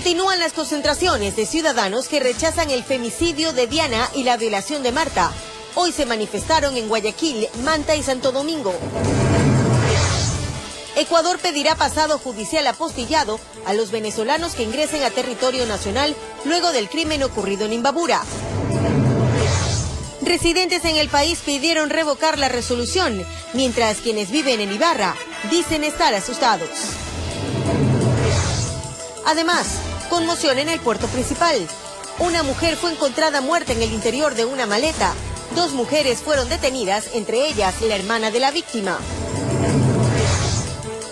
Continúan las concentraciones de ciudadanos que rechazan el femicidio de Diana y la violación de Marta. Hoy se manifestaron en Guayaquil, Manta y Santo Domingo. Ecuador pedirá pasado judicial apostillado a los venezolanos que ingresen a territorio nacional luego del crimen ocurrido en Imbabura. Residentes en el país pidieron revocar la resolución, mientras quienes viven en Ibarra dicen estar asustados. Además, conmoción en el puerto principal. Una mujer fue encontrada muerta en el interior de una maleta. 2 mujeres fueron detenidas, entre ellas la hermana de la víctima.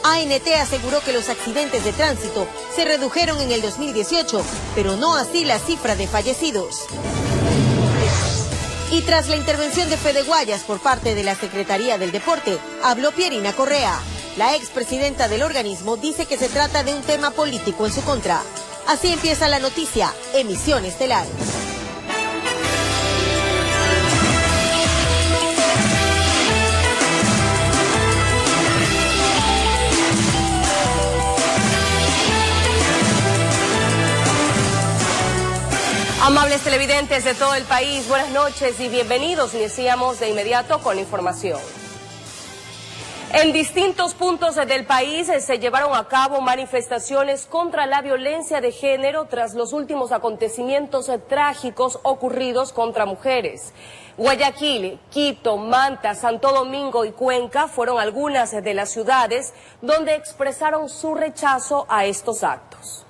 ANT aseguró que los accidentes de tránsito se redujeron en el 2018, pero no así la cifra de fallecidos. Y tras la intervención de Fede Guayas por parte de la Secretaría del Deporte, habló Pierina Correa. La expresidenta del organismo dice que se trata de un tema político en su contra. Así empieza la noticia, Emisión Estelar. Amables televidentes de todo el país, buenas noches y bienvenidos. Iniciamos de inmediato con la información. En distintos puntos del país se llevaron a cabo manifestaciones contra la violencia de género tras los últimos acontecimientos trágicos ocurridos contra mujeres. Guayaquil, Quito, Manta, Santo Domingo y Cuenca fueron algunas de las ciudades donde expresaron su rechazo a estos actos.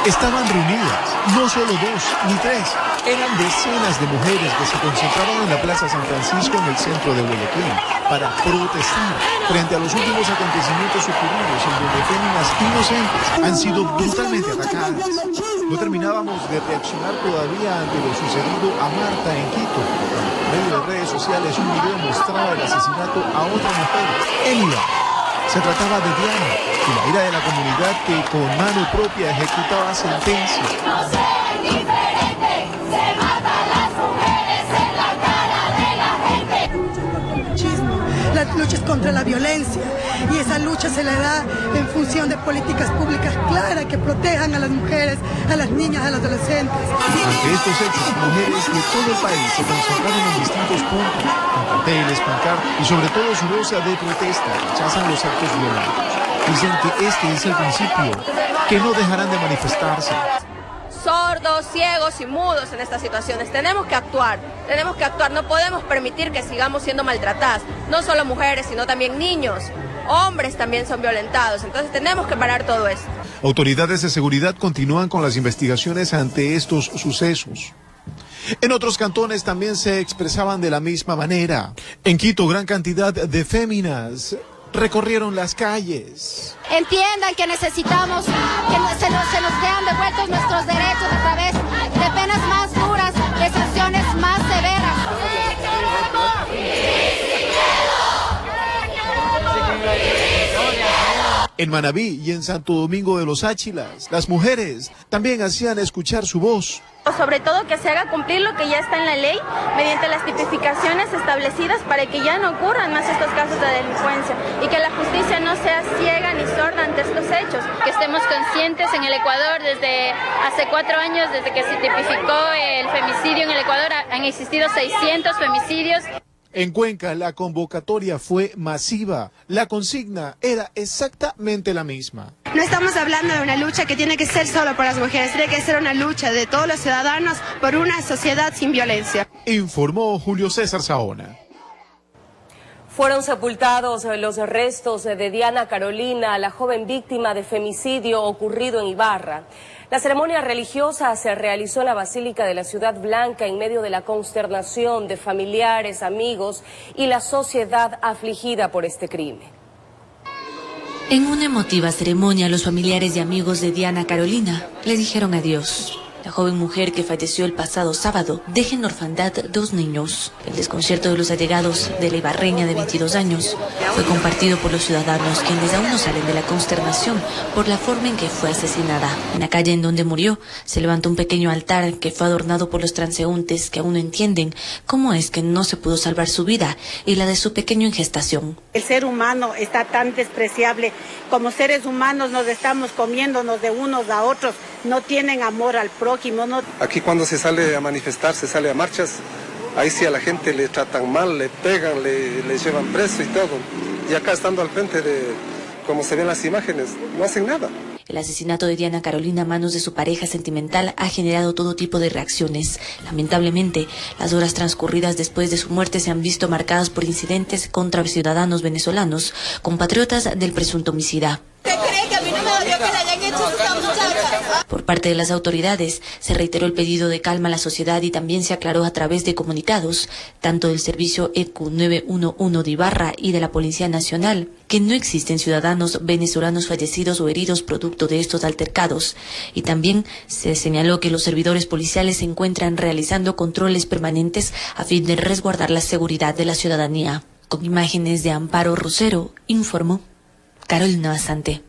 Estaban reunidas, no solo 2 ni 3, eran decenas de mujeres que se concentraban en la Plaza San Francisco en el centro de Guayaquil para protestar frente a los últimos acontecimientos ocurridos en donde féminas inocentes han sido brutalmente atacadas. No terminábamos de reaccionar todavía ante lo sucedido a Marta en Quito. En medio de redes sociales un video mostraba el asesinato a otra mujer, Elia. Se trataba de Diana y la ira de la comunidad que con mano propia ejecutaba sentencias. No sean diferentes, se matan las mujeres en la cara de la gente. La lucha es contra la violencia y esa lucha se le da en función de políticas públicas claras que protejan a las mujeres, a las niñas, a los adolescentes. Ante estos hechos, mujeres de todo el país se concentraron en distintos puntos, con carteles, pancartas y sobre todo su voz de protesta rechazan los actos violentos. Dicen que este es el principio, que no dejarán de manifestarse. Sordos, ciegos y mudos en estas situaciones. Tenemos que actuar, no podemos permitir que sigamos siendo maltratadas, no solo mujeres, sino también niños, hombres también son violentados, entonces tenemos que parar todo esto. Autoridades de seguridad continúan con las investigaciones ante estos sucesos. En otros cantones también se expresaban de la misma manera. En Quito, gran cantidad de féminas recorrieron las calles. Entiendan que necesitamos que se nos sean devueltos nuestros derechos a través de penas más duras, de sanciones más severas. En Manabí y en Santo Domingo de los Áchilas, las mujeres también hacían escuchar su voz. Sobre todo que se haga cumplir lo que ya está en la ley mediante las tipificaciones establecidas para que ya no ocurran más estos casos de delincuencia y que la justicia no sea ciega ni sorda ante estos hechos. Que estemos conscientes en el Ecuador desde hace 4 años, desde que se tipificó el femicidio en el Ecuador, han existido 600 femicidios. En Cuenca la convocatoria fue masiva. La consigna era exactamente la misma. No estamos hablando de una lucha que tiene que ser solo por las mujeres, tiene que ser una lucha de todos los ciudadanos por una sociedad sin violencia. Informó Julio César Saona. Fueron sepultados los restos de Diana Carolina, la joven víctima de femicidio ocurrido en Ibarra. La ceremonia religiosa se realizó en la Basílica de la Ciudad Blanca en medio de la consternación de familiares, amigos y la sociedad afligida por este crimen. En una emotiva ceremonia, los familiares y amigos de Diana Carolina le dijeron adiós. La joven mujer que falleció el pasado sábado deja en orfandad 2 niños. El desconcierto de los allegados de la ibarreña de 22 años fue compartido por los ciudadanos, quienes aún no salen de la consternación por la forma en que fue asesinada. En la calle en donde murió se levantó un pequeño altar que fue adornado por los transeúntes que aún no entienden cómo es que no se pudo salvar su vida y la de su pequeño en gestación. El ser humano está tan despreciable. Como seres humanos nos estamos comiéndonos de unos a otros. No tienen amor al prójimo. No. Aquí cuando se sale a manifestar, se sale a marchas, ahí sí a la gente le tratan mal, le pegan, le llevan preso y todo. Y acá estando al frente de, como se ven las imágenes, no hacen nada. El asesinato de Diana Carolina a manos de su pareja sentimental ha generado todo tipo de reacciones. Lamentablemente, las horas transcurridas después de su muerte se han visto marcadas por incidentes contra ciudadanos venezolanos, compatriotas del presunto homicida. ¿Usted cree que a mí no me dolió que le hayan hecho a esta muchacha? Por parte de las autoridades, se reiteró el pedido de calma a la sociedad y también se aclaró a través de comunicados, tanto del servicio EQ 911 de Ibarra y de la Policía Nacional, que no existen ciudadanos venezolanos fallecidos o heridos producto de estos altercados. Y también se señaló que los servidores policiales se encuentran realizando controles permanentes a fin de resguardar la seguridad de la ciudadanía. Con imágenes de Amparo Rosero, informó Carolina Basante.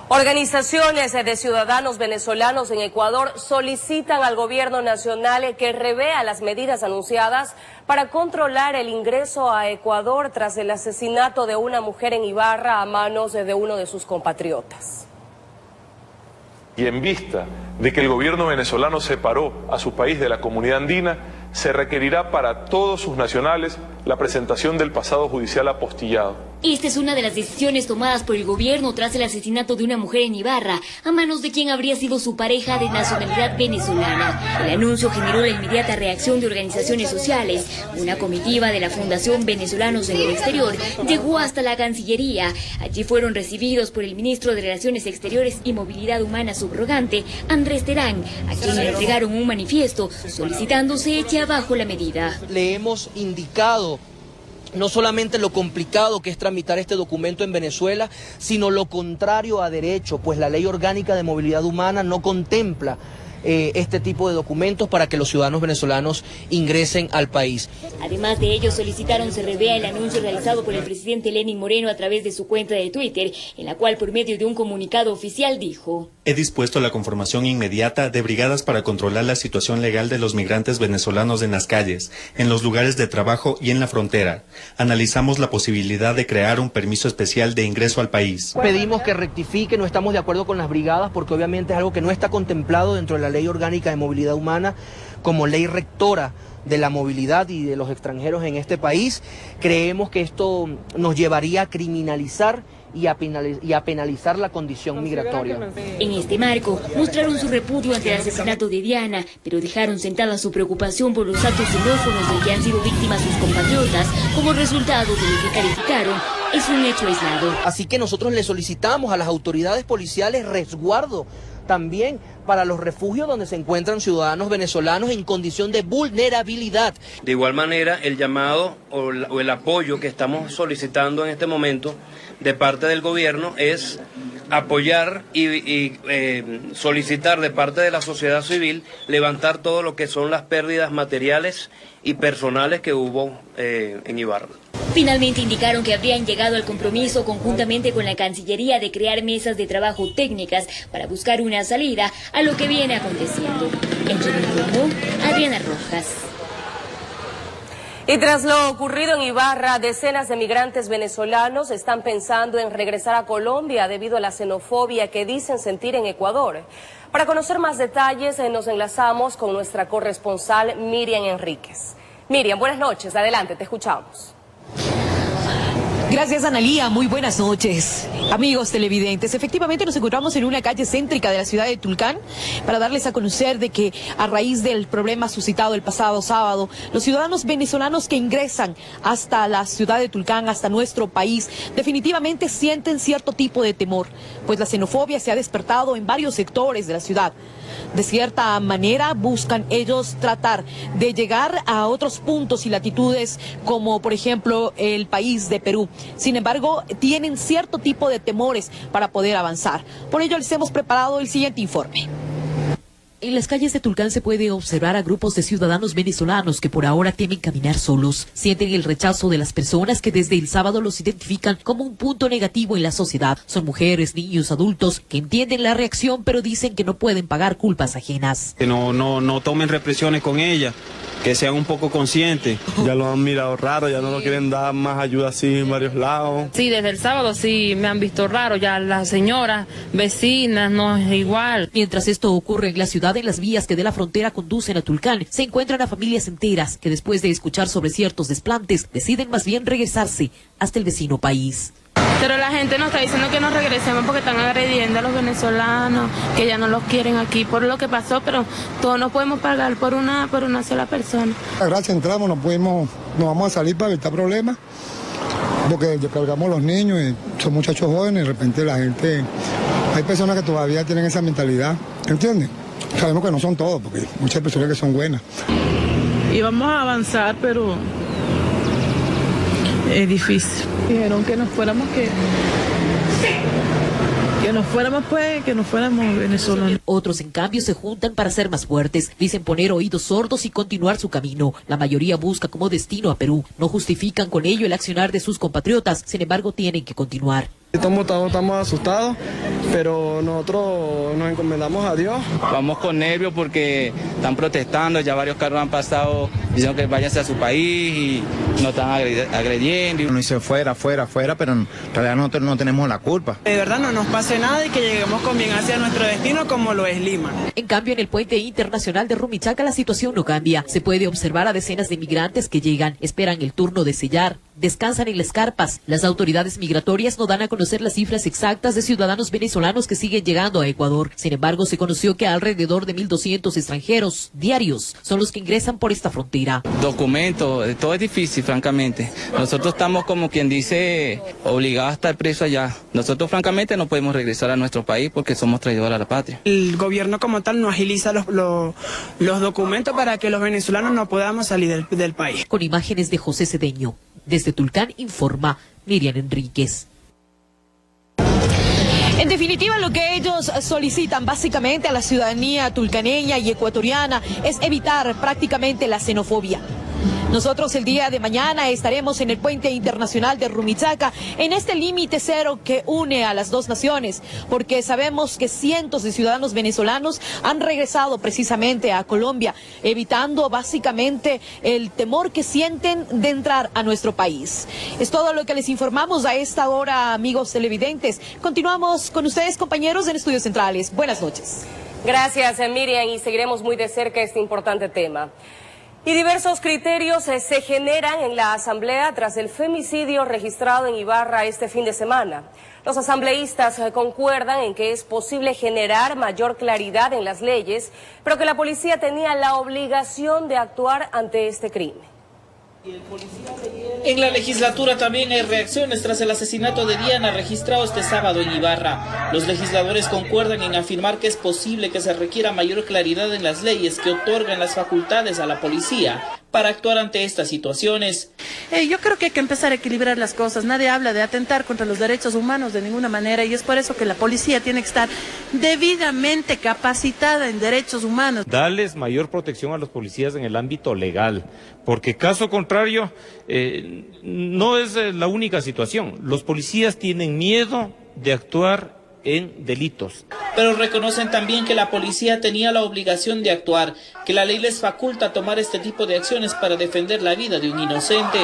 Organizaciones de ciudadanos venezolanos en Ecuador solicitan al gobierno nacional que revea las medidas anunciadas para controlar el ingreso a Ecuador tras el asesinato de una mujer en Ibarra a manos de uno de sus compatriotas. Y en vista de que el gobierno venezolano separó a su país de la comunidad andina, se requerirá para todos sus nacionales la presentación del pasado judicial apostillado. Esta es una de las decisiones tomadas por el gobierno tras el asesinato de una mujer en Ibarra, a manos de quien habría sido su pareja de nacionalidad venezolana. El anuncio generó la inmediata reacción de organizaciones sociales. Una comitiva de la Fundación Venezolanos en el Exterior llegó hasta la Cancillería. Allí fueron recibidos por el ministro de Relaciones Exteriores y Movilidad Humana subrogante, Andrés Terán, a quien le entregaron un manifiesto solicitando se eche abajo la medida. Le hemos indicado no solamente lo complicado que es tramitar este documento en Venezuela, sino lo contrario a derecho, pues la Ley Orgánica de Movilidad Humana no contempla este tipo de documentos para que los ciudadanos venezolanos ingresen al país. Además de ello, solicitaron se revea el anuncio realizado por el presidente Lenín Moreno a través de su cuenta de Twitter, en la cual por medio de un comunicado oficial dijo: he dispuesto la conformación inmediata de brigadas para controlar la situación legal de los migrantes venezolanos en las calles, en los lugares de trabajo y en la frontera. Analizamos la posibilidad de crear un permiso especial de ingreso al país. Pedimos que rectifique, no estamos de acuerdo con las brigadas porque obviamente es algo que no está contemplado dentro de la Ley Orgánica de Movilidad Humana como ley rectora de la movilidad y de los extranjeros en este país. Creemos que esto nos llevaría a criminalizar y a penalizar la condición migratoria. En este marco, mostraron su repudio ante el asesinato de Diana, pero dejaron sentada su preocupación por los actos xenófobos de que han sido víctimas sus compatriotas, como resultado de lo que calificaron es un hecho aislado. Así que nosotros le solicitamos a las autoridades policiales resguardo también para los refugios donde se encuentran ciudadanos venezolanos en condición de vulnerabilidad. De igual manera, el llamado o el apoyo que estamos solicitando en este momento de parte del gobierno es apoyar y solicitar de parte de la sociedad civil levantar todo lo que son las pérdidas materiales y personales que hubo en Ibarra. Finalmente indicaron que habrían llegado al compromiso conjuntamente con la Cancillería de crear mesas de trabajo técnicas para buscar una salida a lo que viene aconteciendo. En quien informó Adriana Rojas. Y tras lo ocurrido en Ibarra, decenas de migrantes venezolanos están pensando en regresar a Colombia debido a la xenofobia que dicen sentir en Ecuador. Para conocer más detalles, nos enlazamos con nuestra corresponsal Miriam Enríquez. Miriam, buenas noches, adelante, te escuchamos. Gracias, Analía. Muy buenas noches. Amigos televidentes, efectivamente nos encontramos en una calle céntrica de la ciudad de Tulcán para darles a conocer de que a raíz del problema suscitado el pasado sábado, los ciudadanos venezolanos que ingresan hasta la ciudad de Tulcán, hasta nuestro país, definitivamente sienten cierto tipo de temor, pues la xenofobia se ha despertado en varios sectores de la ciudad. De cierta manera buscan ellos tratar de llegar a otros puntos y latitudes como por ejemplo el país de Perú. Sin embargo, tienen cierto tipo de temores para poder avanzar. Por ello les hemos preparado el siguiente informe. En las calles de Tulcán se puede observar a grupos de ciudadanos venezolanos que por ahora temen caminar solos. Sienten el rechazo de las personas que desde el sábado los identifican como un punto negativo en la sociedad. Son mujeres, niños, adultos que entienden la reacción pero dicen que no pueden pagar culpas ajenas. Que no tomen represiones con ella, que sean un poco conscientes. Ya lo han mirado raro, ya no lo quieren dar más ayuda así en varios lados. Sí, desde el sábado sí me han visto raro, ya las señoras, vecinas, no es igual. Mientras esto ocurre en la ciudad, en las vías que de la frontera conducen a Tulcán, se encuentran a familias enteras que después de escuchar sobre ciertos desplantes, deciden más bien regresarse hasta el vecino país. Pero la gente nos está diciendo que nos regresemos porque están agrediendo a los venezolanos, que ya no los quieren aquí por lo que pasó, pero todos no podemos pagar por una sola persona. Gracias, entramos, nos vamos a salir para evitar problemas, porque cargamos los niños y son muchachos jóvenes, de repente la gente, hay personas que todavía tienen esa mentalidad, ¿entiendes? Sabemos que no son todos, porque hay muchas personas que son buenas. Y vamos a avanzar, pero es difícil. Dijeron que nos fuéramos, que nos fuéramos venezolanos. Otros, en cambio, se juntan para ser más fuertes. Dicen poner oídos sordos y continuar su camino. La mayoría busca como destino a Perú. No justifican con ello el accionar de sus compatriotas. Sin embargo, tienen que continuar. Estamos asustados, pero nosotros nos encomendamos a Dios. Vamos con nervios porque están protestando, ya varios carros han pasado diciendo que váyanse a su país y nos están agrediendo. Uno dice fuera, pero en realidad nosotros no tenemos la culpa. De verdad no nos pase nada y que lleguemos con bien hacia nuestro destino como lo es Lima. En cambio, en el puente internacional de Rumichaca la situación no cambia. Se puede observar a decenas de migrantes que llegan, esperan el turno de sellar, descansan en las carpas. Las autoridades migratorias no dan a conocer las cifras exactas de ciudadanos venezolanos que siguen llegando a Ecuador. Sin embargo, se conoció que alrededor de 1.200 extranjeros diarios son los que ingresan por esta frontera. Documentos, todo es difícil, francamente. Nosotros estamos, como quien dice, obligados a estar presos allá. Nosotros, francamente, no podemos regresar a nuestro país porque somos traidores a la patria. El gobierno como tal no agiliza los documentos para que los venezolanos no podamos salir del país. Con imágenes de José Cedeño. Desde Tulcán informa Miriam Enríquez. En definitiva, lo que ellos solicitan básicamente a la ciudadanía tulcaneña y ecuatoriana es evitar prácticamente la xenofobia. Nosotros el día de mañana estaremos en el puente internacional de Rumichaca, en este límite cero que une a las dos naciones, porque sabemos que cientos de ciudadanos venezolanos han regresado precisamente a Colombia, evitando básicamente el temor que sienten de entrar a nuestro país. Es todo lo que les informamos a esta hora, amigos televidentes. Continuamos con ustedes, compañeros en Estudios Centrales. Buenas noches. Gracias, Miriam, y seguiremos muy de cerca este importante tema. Y diversos criterios se generan en la Asamblea tras el femicidio registrado en Ibarra este fin de semana. Los asambleístas concuerdan en que es posible generar mayor claridad en las leyes, pero que la policía tenía la obligación de actuar ante este crimen. En la legislatura también hay reacciones tras el asesinato de Diana registrado este sábado en Ibarra. Los legisladores concuerdan en afirmar que es posible que se requiera mayor claridad en las leyes que otorgan las facultades a la policía para actuar ante estas situaciones. Yo creo que hay que empezar a equilibrar las cosas. Nadie habla de atentar contra los derechos humanos de ninguna manera y es por eso que la policía tiene que estar debidamente capacitada en derechos humanos. Darles mayor protección a los policías en el ámbito legal, porque caso contrario no es la única situación. Los policías tienen miedo de actuar en delitos. Pero reconocen también que la policía tenía la obligación de actuar, que la ley les faculta tomar este tipo de acciones para defender la vida de un inocente.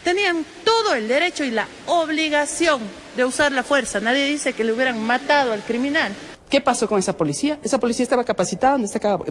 Tenían todo el derecho y la obligación de usar la fuerza. Nadie dice que le hubieran matado al criminal. ¿Qué pasó con esa policía? ¿Esa policía estaba capacitada? ¿No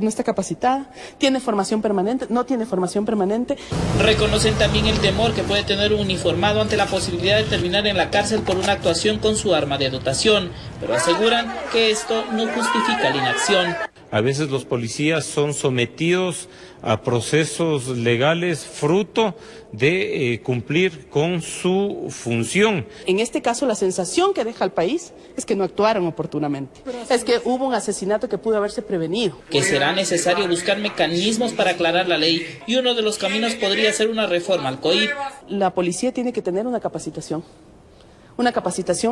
está capacitada? ¿Tiene formación permanente? ¿No tiene formación permanente? Reconocen también el temor que puede tener un uniformado ante la posibilidad de terminar en la cárcel por una actuación con su arma de dotación, pero aseguran que esto no justifica la inacción. A veces los policías son sometidos a procesos legales fruto de cumplir con su función. En este caso, la sensación que deja al país es que no actuaron oportunamente. Es que hubo un asesinato que pudo haberse prevenido. Que será necesario buscar mecanismos para aclarar la ley y uno de los caminos podría ser una reforma al COIP. La policía tiene que tener una capacitación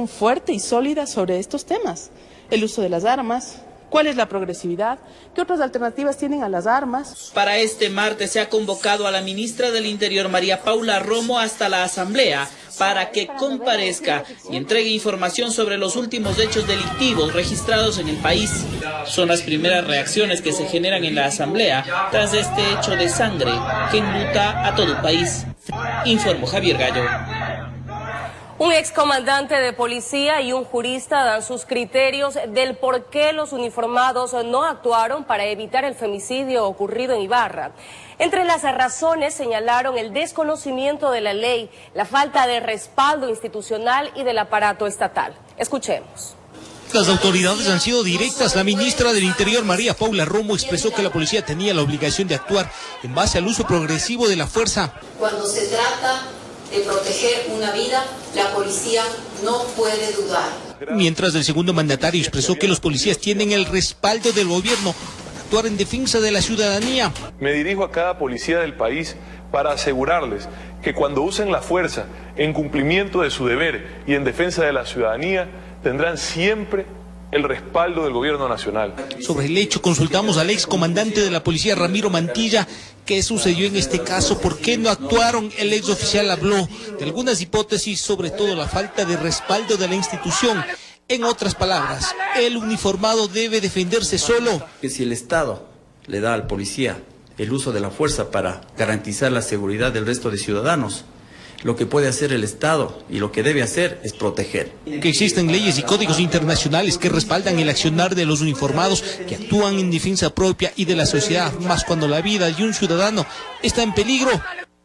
fuerte y sólida sobre estos temas. El uso de las armas, ¿Cuál es la progresividad? ¿Qué otras alternativas tienen a las armas? Para este martes se ha convocado a la ministra del Interior, María Paula Romo, hasta la Asamblea para que comparezca y entregue información sobre los últimos hechos delictivos registrados en el país. Son las primeras reacciones que se generan en la Asamblea tras este hecho de sangre que enluta a todo el país. Informó Javier Gallo. Un excomandante de policía y un jurista dan sus criterios del por qué los uniformados no actuaron para evitar el femicidio ocurrido en Ibarra. Entre las razones señalaron el desconocimiento de la ley, la falta de respaldo institucional y del aparato estatal. Escuchemos. Las autoridades han sido directas. La ministra del Interior, María Paula Romo, expresó que la policía tenía la obligación de actuar en base al uso progresivo de la fuerza. Cuando se trata de proteger una vida, la policía no puede dudar. Mientras el segundo mandatario expresó que los policías tienen el respaldo del gobierno para actuar en defensa de la ciudadanía. Me dirijo a cada policía del país para asegurarles que cuando usen la fuerza en cumplimiento de su deber y en defensa de la ciudadanía, tendrán siempre el respaldo del gobierno nacional. Sobre el hecho consultamos al excomandante de la policía, Ramiro Mantilla. ¿Qué sucedió en este caso? ¿Por qué no actuaron? El exoficial habló de algunas hipótesis, sobre todo la falta de respaldo de la institución. En otras palabras, el uniformado debe defenderse solo. Que si el Estado le da al policía el uso de la fuerza para garantizar la seguridad del resto de ciudadanos, lo que puede hacer el Estado y lo que debe hacer es proteger. Que existen leyes y códigos internacionales que respaldan el accionar de los uniformados que actúan en defensa propia y de la sociedad, más cuando la vida de un ciudadano está en peligro,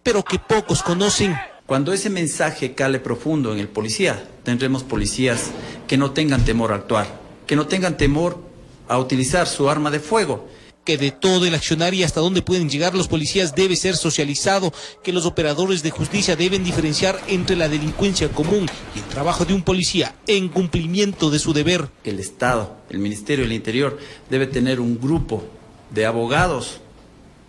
pero que pocos conocen. Cuando ese mensaje cale profundo en el policía, tendremos policías que no tengan temor a actuar, que no tengan temor a utilizar su arma de fuego. Que de todo el accionar y hasta dónde pueden llegar los policías debe ser socializado, que los operadores de justicia deben diferenciar entre la delincuencia común y el trabajo de un policía en cumplimiento de su deber. El Estado, el Ministerio del Interior, debe tener un grupo de abogados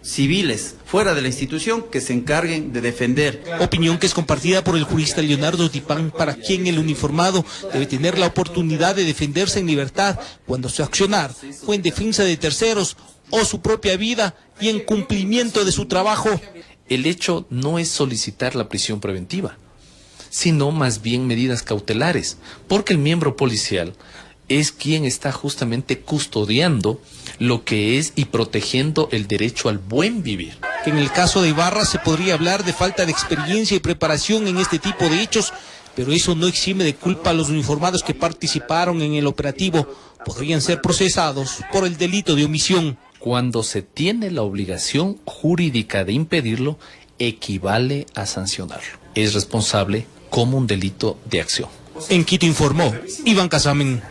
civiles fuera de la institución que se encarguen de defender. Opinión que es compartida por el jurista Leonardo Tipán, para quien el uniformado debe tener la oportunidad de defenderse en libertad cuando su accionar fue en defensa de terceros o su propia vida y en cumplimiento de su trabajo. El hecho no es solicitar la prisión preventiva, sino más bien medidas cautelares, porque el miembro policial es quien está justamente custodiando lo que es y protegiendo el derecho al buen vivir. Que en el caso de Ibarra se podría hablar de falta de experiencia y preparación en este tipo de hechos, pero eso no exime de culpa a los uniformados que participaron en el operativo. Podrían ser procesados por el delito de omisión. Cuando se tiene la obligación jurídica de impedirlo, equivale a sancionarlo. Es responsable como un delito de acción. En Quito informó Iván Casamen.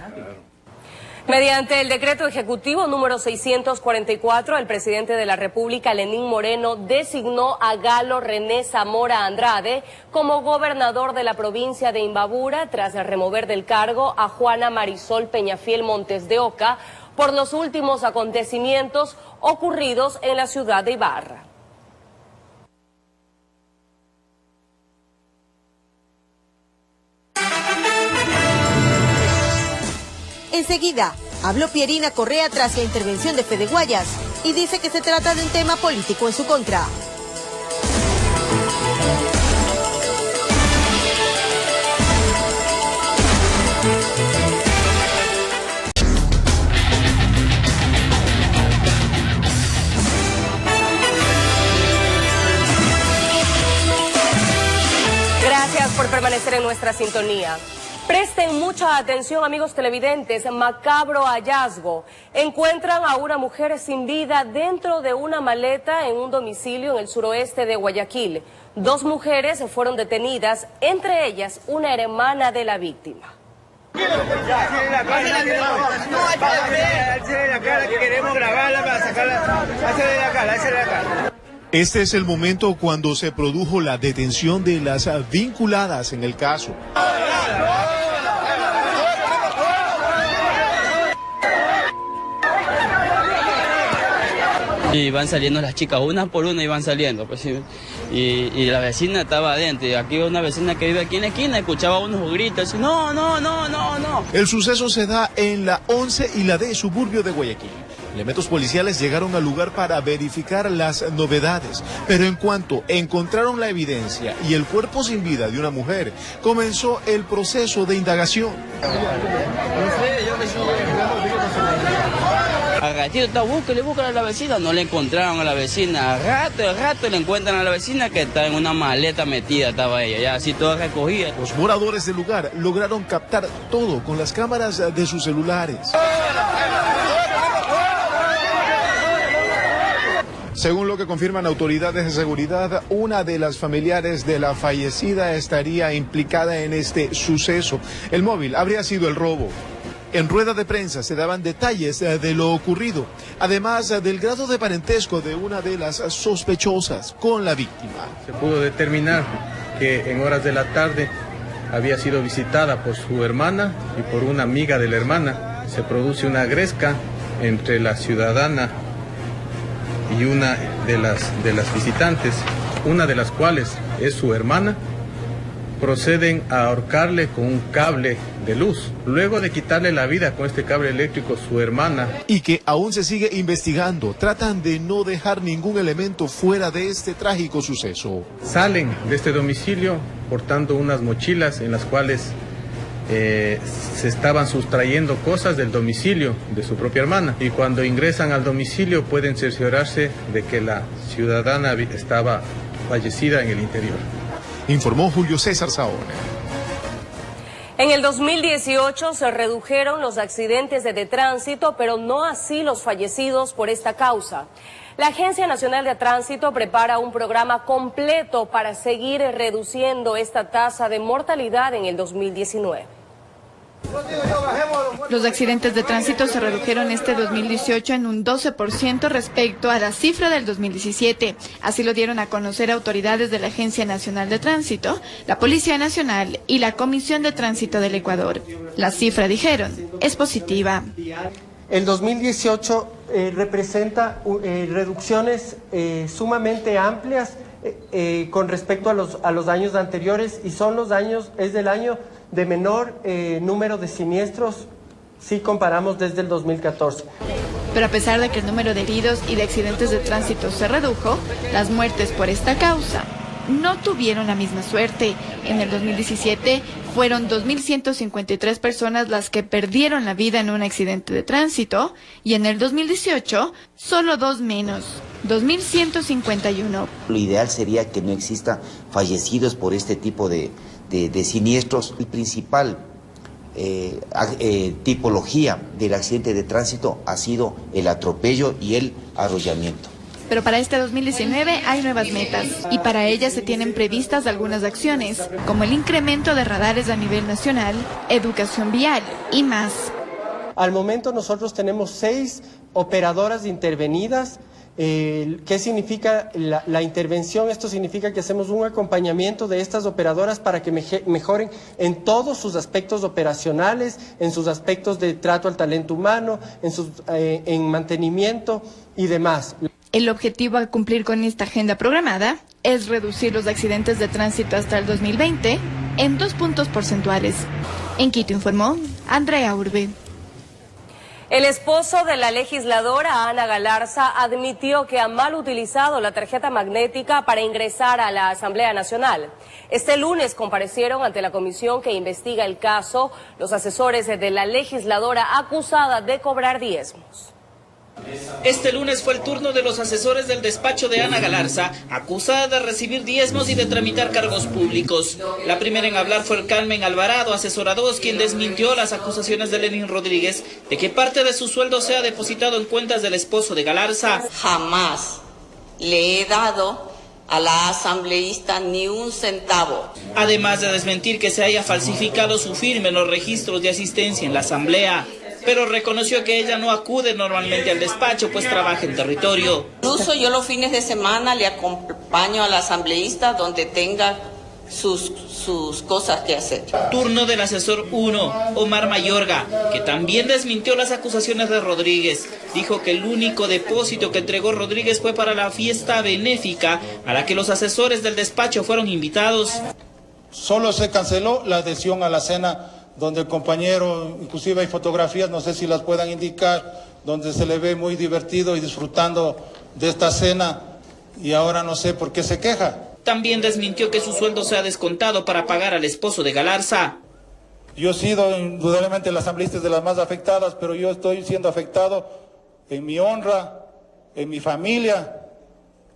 Mediante el decreto ejecutivo número 644, el presidente de la República, Lenín Moreno, designó a Galo René Zamora Andrade como gobernador de la provincia de Imbabura, tras remover del cargo a Juana Marisol Peñafiel Montes de Oca por los últimos acontecimientos ocurridos en la ciudad de Ibarra. Enseguida, habló Pierina Correa tras la intervención de Fede Guayas y dice que se trata de un tema político en su contra. Gracias por permanecer en nuestra sintonía. Presten mucha atención, amigos televidentes. Macabro hallazgo. Encuentran a una mujer sin vida dentro de una maleta en un domicilio en el suroeste de Guayaquil. 2 mujeres fueron detenidas, entre ellas una hermana de la víctima. Este es el momento cuando se produjo la detención de las vinculadas en el caso. Y van saliendo las chicas, una por una iban saliendo, pues, y la vecina estaba adentro. Y aquí una vecina que vive aquí en la esquina escuchaba unos gritos, no. El suceso se da en la 11 y la D, suburbio de Guayaquil. Elementos policiales llegaron al lugar para verificar las novedades, pero en cuanto encontraron la evidencia y el cuerpo sin vida de una mujer, comenzó el proceso de indagación. Al ratito está, búsquele a la vecina, no le encontraron a la vecina. Al rato le encuentran a la vecina que está en una maleta metida, estaba ella, ya así toda recogida. Los moradores del lugar lograron captar todo con las cámaras de sus celulares. Según lo que confirman autoridades de seguridad, una de las familiares de la fallecida estaría implicada en este suceso. El móvil habría sido el robo. En rueda de prensa se daban detalles de lo ocurrido, además del grado de parentesco de una de las sospechosas con la víctima. Se pudo determinar que en horas de la tarde había sido visitada por su hermana y por una amiga de la hermana. Se produce una gresca entre la ciudadana y una de las visitantes, una de las cuales es su hermana. Proceden a ahorcarle con un cable de luz, luego de quitarle la vida con este cable eléctrico su hermana. Y que aún se sigue investigando, tratan de no dejar ningún elemento fuera de este trágico suceso. Salen de este domicilio portando unas mochilas en las cuales se estaban sustrayendo cosas del domicilio de su propia hermana, y cuando ingresan al domicilio pueden cerciorarse de que la ciudadana estaba fallecida en el interior. Informó Julio César Saona. En el 2018 se redujeron los accidentes de tránsito, pero no así los fallecidos por esta causa. La Agencia Nacional de Tránsito prepara un programa completo para seguir reduciendo esta tasa de mortalidad en el 2019. Los accidentes de tránsito se redujeron este 2018 en un 12% respecto a la cifra del 2017. Así lo dieron a conocer autoridades de la Agencia Nacional de Tránsito, la Policía Nacional y la Comisión de Tránsito del Ecuador. La cifra, dijeron, es positiva. El 2018 representa reducciones sumamente amplias con respecto a los años anteriores, y es del año de menor número de siniestros si comparamos desde el 2014. Pero a pesar de que el número de heridos y de accidentes de tránsito se redujo, las muertes por esta causa no tuvieron la misma suerte. En el 2017 fueron 2.153 personas las que perdieron la vida en un accidente de tránsito, y en el 2018 solo 2 menos, 2.151. Lo ideal sería que no exista fallecidos por este tipo de siniestros. El principal tipología del accidente de tránsito ha sido el atropello y el arrollamiento. Pero para este 2019 hay nuevas metas, y para ellas se tienen previstas algunas acciones, como el incremento de radares a nivel nacional, educación vial y más. Al momento nosotros tenemos 6 operadoras intervenidas. ¿Qué significa la intervención? Esto significa que hacemos un acompañamiento de estas operadoras para que mejoren en todos sus aspectos operacionales, en sus aspectos de trato al talento humano, en mantenimiento y demás. El objetivo a cumplir con esta agenda programada es reducir los accidentes de tránsito hasta el 2020 en 2 puntos porcentuales. En Quito informó Andrea Urbe. El esposo de la legisladora Ana Galarza admitió que ha mal utilizado la tarjeta magnética para ingresar a la Asamblea Nacional. Este lunes comparecieron ante la comisión que investiga el caso los asesores de la legisladora acusada de cobrar diezmos. Este lunes fue el turno de los asesores del despacho de Ana Galarza, acusada de recibir diezmos y de tramitar cargos públicos. La primera en hablar fue Carmen Alvarado, asesora 2, quien desmintió las acusaciones de Lenin Rodríguez de que parte de su sueldo sea depositado en cuentas del esposo de Galarza. Jamás le he dado a la asambleísta ni un centavo. Además de desmentir que se haya falsificado su firma en los registros de asistencia en la asamblea. Pero reconoció que ella no acude normalmente al despacho, pues trabaja en territorio. Incluso yo los fines de semana le acompaño a la asambleísta donde tenga sus cosas que hacer. Turno del asesor 1, Omar Mayorga, que también desmintió las acusaciones de Rodríguez. Dijo que el único depósito que entregó Rodríguez fue para la fiesta benéfica a la que los asesores del despacho fueron invitados. Solo se canceló la adhesión a la cena donde el compañero, inclusive hay fotografías, no sé si las puedan indicar, donde se le ve muy divertido y disfrutando de esta cena, y ahora no sé por qué se queja. También desmintió que su sueldo sea descontado para pagar al esposo de Galarza. Yo he sido indudablemente la asambleísta de las más afectadas, pero yo estoy siendo afectado en mi honra, en mi familia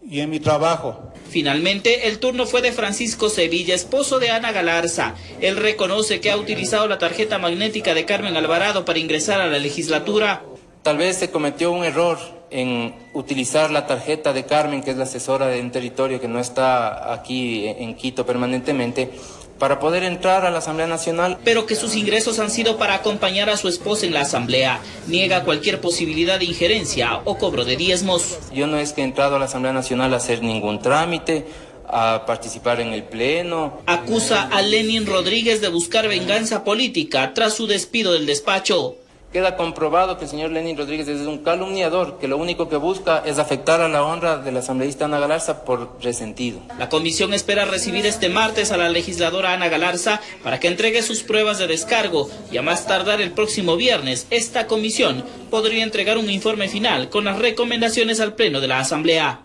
y en mi trabajo. Finalmente, el turno fue de Francisco Sevilla, esposo de Ana Galarza. Él reconoce que ha utilizado la tarjeta magnética de Carmen Alvarado para ingresar a la legislatura. Tal vez se cometió un error en utilizar la tarjeta de Carmen, que es la asesora de un territorio que no está aquí en Quito permanentemente, para poder entrar a la Asamblea Nacional. Pero que sus ingresos han sido para acompañar a su esposa en la Asamblea. Niega cualquier posibilidad de injerencia o cobro de diezmos. Yo no es que he entrado a la Asamblea Nacional a hacer ningún trámite, a participar en el pleno. Acusa a Lenin Rodríguez de buscar venganza política tras su despido del despacho. Queda comprobado que el señor Lenin Rodríguez es un calumniador, que lo único que busca es afectar a la honra de la asambleísta Ana Galarza por resentido. La comisión espera recibir este martes a la legisladora Ana Galarza para que entregue sus pruebas de descargo, y a más tardar el próximo viernes, esta comisión podría entregar un informe final con las recomendaciones al Pleno de la Asamblea.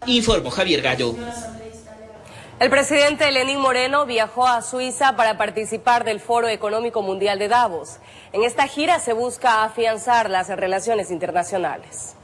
Informó Javier Gallo. El presidente Lenín Moreno viajó a Suiza para participar del Foro Económico Mundial de Davos. En esta gira se busca afianzar las relaciones internacionales.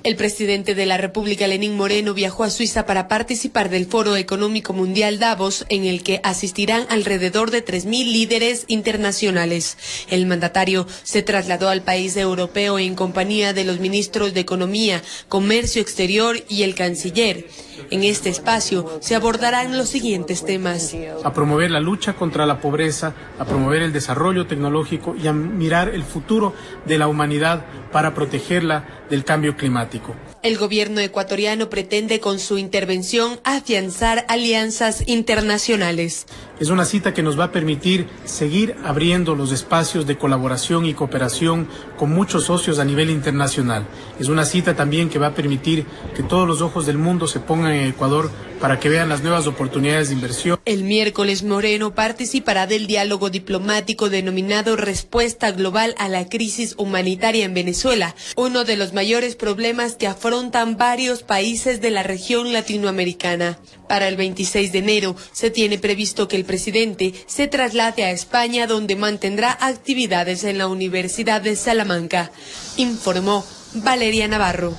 El presidente de la República, Lenín Moreno, viajó a Suiza para participar del Foro Económico Mundial Davos, en el que asistirán alrededor de 3.000 líderes internacionales. El mandatario se trasladó al país europeo en compañía de los ministros de Economía, Comercio Exterior y el canciller. En este espacio se abordarán los siguientes temas: a promover la lucha contra la pobreza, a promover el desarrollo tecnológico y a mirar el futuro de la humanidad para protegerla del cambio climático. El gobierno ecuatoriano pretende con su intervención afianzar alianzas internacionales. Es una cita que nos va a permitir seguir abriendo los espacios de colaboración y cooperación con muchos socios a nivel internacional. Es una cita también que va a permitir que todos los ojos del mundo se pongan en Ecuador para que vean las nuevas oportunidades de inversión. El miércoles Moreno participará del diálogo diplomático denominado Respuesta Global a la Crisis Humanitaria en Venezuela, uno de los mayores problemas que afrontan varios países de la región latinoamericana. Para el 26 de enero se tiene previsto que el presidente se traslade a España, donde mantendrá actividades en la Universidad de Salamanca, informó Valeria Navarro.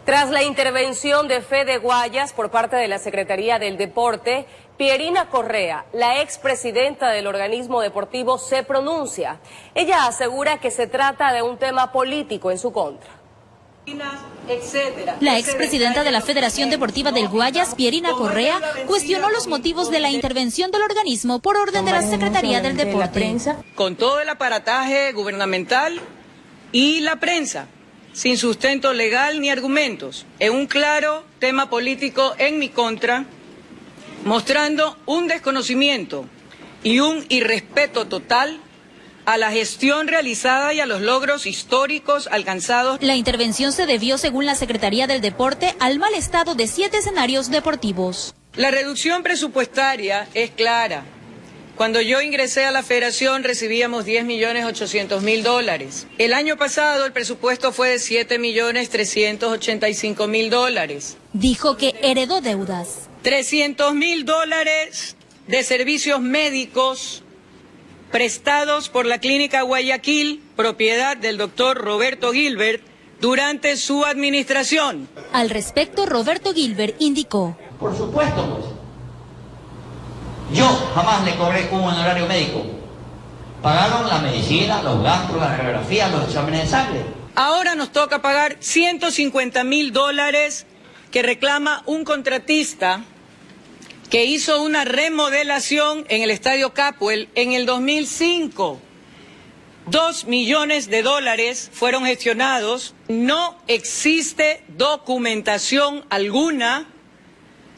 Tras la intervención de Fede Guayas por parte de la Secretaría del Deporte, Pierina Correa, la expresidenta del organismo deportivo, se pronuncia. Ella asegura que se trata de un tema político en su contra. La expresidenta de la Federación Deportiva del Guayas, Pierina Correa, cuestionó los motivos de la intervención del organismo por orden de la Secretaría del Deporte. Con todo el aparataje gubernamental y la prensa, sin sustento legal ni argumentos, en un claro tema político en mi contra, mostrando un desconocimiento y un irrespeto total a la gestión realizada y a los logros históricos alcanzados. La intervención se debió, según la Secretaría del Deporte, al mal estado de 7 escenarios deportivos. La reducción presupuestaria es clara. Cuando yo ingresé a la federación recibíamos $10.800.000. El año pasado el presupuesto fue de $7.385.000. Dijo que heredó deudas. $300.000 de servicios médicos prestados por la Clínica Guayaquil, propiedad del doctor Roberto Gilbert, durante su administración. Al respecto, Roberto Gilbert indicó: por supuesto, pues. Yo jamás le cobré un honorario médico. Pagaron la medicina, los gastos, las radiografías, los exámenes de sangre. Ahora nos toca pagar $150.000 que reclama un contratista que hizo una remodelación en el Estadio Capuel en el 2005. $2 millones fueron gestionados. No existe documentación alguna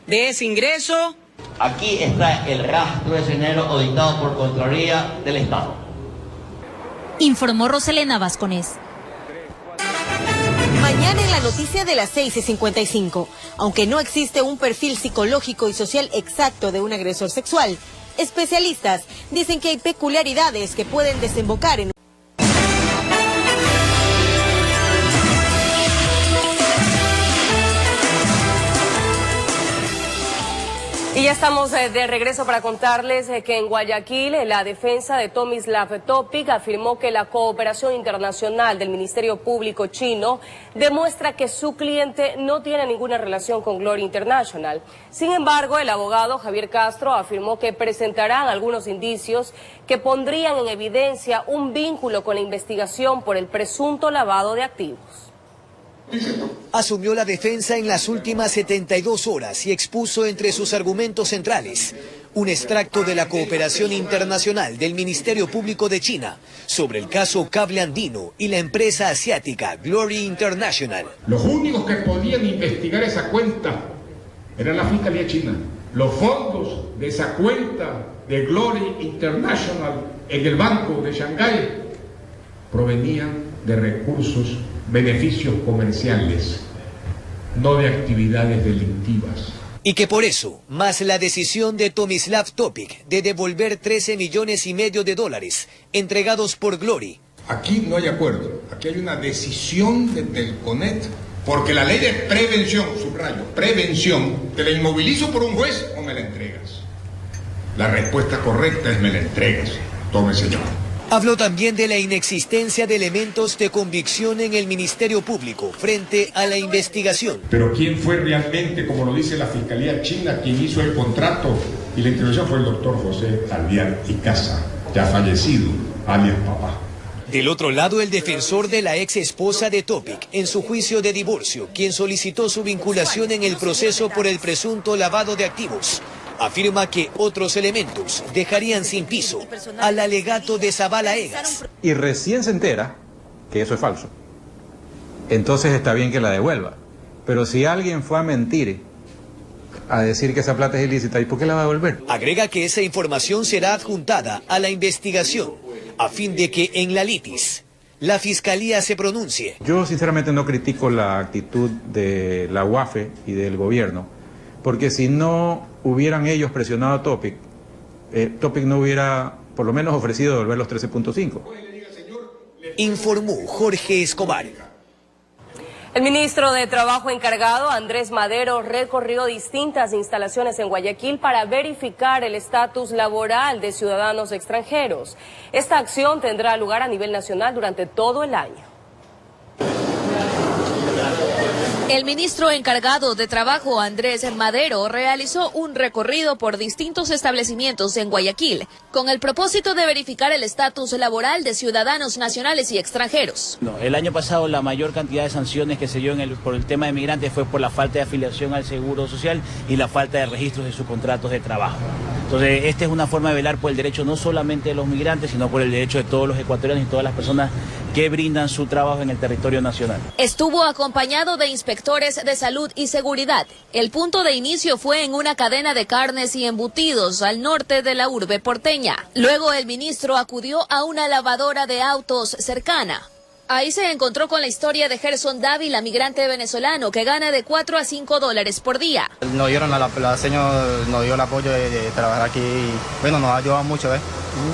de ese ingreso. Aquí está el rastro de ese dinero auditado por Contraloría del Estado. Informó Roselena Vasconés. Mañana en la noticia de las 6:55. Aunque no existe un perfil psicológico y social exacto de un agresor sexual, especialistas dicen que hay peculiaridades que pueden desembocar en Y ya estamos de regreso para contarles que en Guayaquil la defensa de Tomislav Topic afirmó que la cooperación internacional del Ministerio Público chino demuestra que su cliente no tiene ninguna relación con Glory International. Sin embargo, el abogado Javier Castro afirmó que presentarán algunos indicios que pondrían en evidencia un vínculo con la investigación por el presunto lavado de activos. Asumió la defensa en las últimas 72 horas y expuso entre sus argumentos centrales un extracto de la cooperación internacional del Ministerio Público de China sobre el caso Cable Andino y la empresa asiática Glory International. Los únicos que podían investigar esa cuenta era la Fiscalía China. Los fondos de esa cuenta de Glory International en el Banco de Shanghái provenían de recursos, beneficios comerciales, no de actividades delictivas. Y que por eso, más la decisión de Tomislav Topic de devolver $13,5 millones entregados por Glory. Aquí no hay acuerdo, aquí hay una decisión de Telconet, porque la ley de prevención, subrayo, prevención, ¿te la inmovilizo por un juez o me la entregas? La respuesta correcta es me la entregas. Tome, señor. Habló también de la inexistencia de elementos de convicción en el Ministerio Público frente a la investigación. Pero ¿quién fue realmente, como lo dice la Fiscalía China, quien hizo el contrato y la intervención? Fue el doctor José Alviar Icaza, ya fallecido, alias papá. Del otro lado, el defensor de la ex esposa de Topic en su juicio de divorcio, quien solicitó su vinculación en el proceso por el presunto lavado de activos, afirma que otros elementos dejarían sin piso al alegato de Zavala Egas. Y recién se entera que eso es falso. Entonces está bien que la devuelva. Pero si alguien fue a mentir, a decir que esa plata es ilícita, ¿y por qué la va a devolver? Agrega que esa información será adjuntada a la investigación a fin de que en la litis la Fiscalía se pronuncie. Yo sinceramente no critico la actitud de la UAFE y del gobierno, porque si no hubieran ellos presionado a Topic, Topic no hubiera por lo menos ofrecido devolver los 13.5. Informó Jorge Escobar. El ministro de Trabajo encargado, Andrés Madero, recorrió distintas instalaciones en Guayaquil para verificar el estatus laboral de ciudadanos extranjeros. Esta acción tendrá lugar a nivel nacional durante todo el año. El ministro encargado de Trabajo, Andrés Madero, realizó un recorrido por distintos establecimientos en Guayaquil con el propósito de verificar el estatus laboral de ciudadanos nacionales y extranjeros. El año pasado la mayor cantidad de sanciones que se dio por el tema de migrantes fue por la falta de afiliación al Seguro Social y la falta de registros de sus contratos de trabajo. Entonces, esta es una forma de velar por el derecho no solamente de los migrantes, sino por el derecho de todos los ecuatorianos y todas las personas que brindan su trabajo en el territorio nacional. Estuvo acompañado de inspectores de salud y seguridad. El punto de inicio fue en una cadena de carnes y embutidos al norte de la urbe porteña. Luego el ministro acudió a una lavadora de autos cercana. Ahí se encontró con la historia de Gerson Dávila, migrante venezolano que gana de $4 a $5 por día. Nos dieron la señora, nos dio el apoyo de trabajar aquí y bueno, nos ayuda mucho a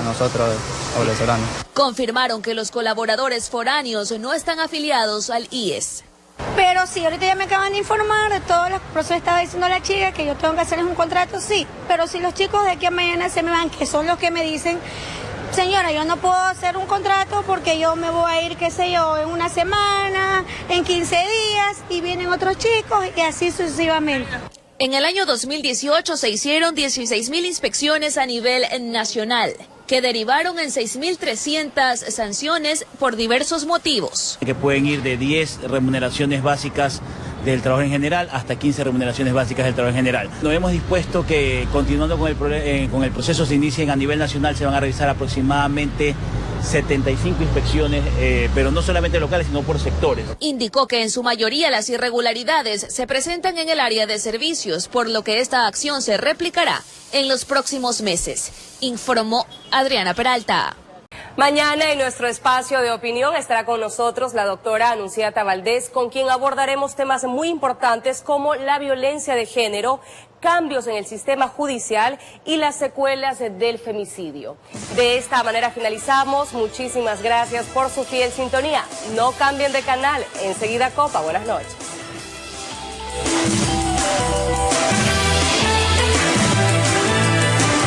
nosotros, los venezolanos. Confirmaron que los colaboradores foráneos no están afiliados al IES. Pero sí, ahorita ya me acaban de informar de todos los procesos. Estaba diciendo la chica que yo tengo que hacerles un contrato, sí. Pero si los chicos de aquí a mañana se me van, que son los que me dicen, señora, yo no puedo hacer un contrato porque yo me voy a ir, qué sé yo, en una semana, en 15 días, y vienen otros chicos y así sucesivamente. En el año 2018 se hicieron 16.000 inspecciones a nivel nacional, que derivaron en 6.300 sanciones por diversos motivos. Que pueden ir de 10 remuneraciones básicas del trabajo en general hasta 15 remuneraciones básicas del trabajo en general. Nos hemos dispuesto que, continuando con el proceso, se inicien a nivel nacional, se van a revisar aproximadamente 75 inspecciones, pero no solamente locales, sino por sectores. Indicó que en su mayoría las irregularidades se presentan en el área de servicios, por lo que esta acción se replicará en los próximos meses, informó Adriana Peralta. Mañana en nuestro espacio de opinión estará con nosotros la doctora Anunciata Valdés, con quien abordaremos temas muy importantes como la violencia de género, cambios en el sistema judicial y las secuelas del femicidio. De esta manera finalizamos. Muchísimas gracias por su fiel sintonía. No cambien de canal. Enseguida Copa. Buenas noches.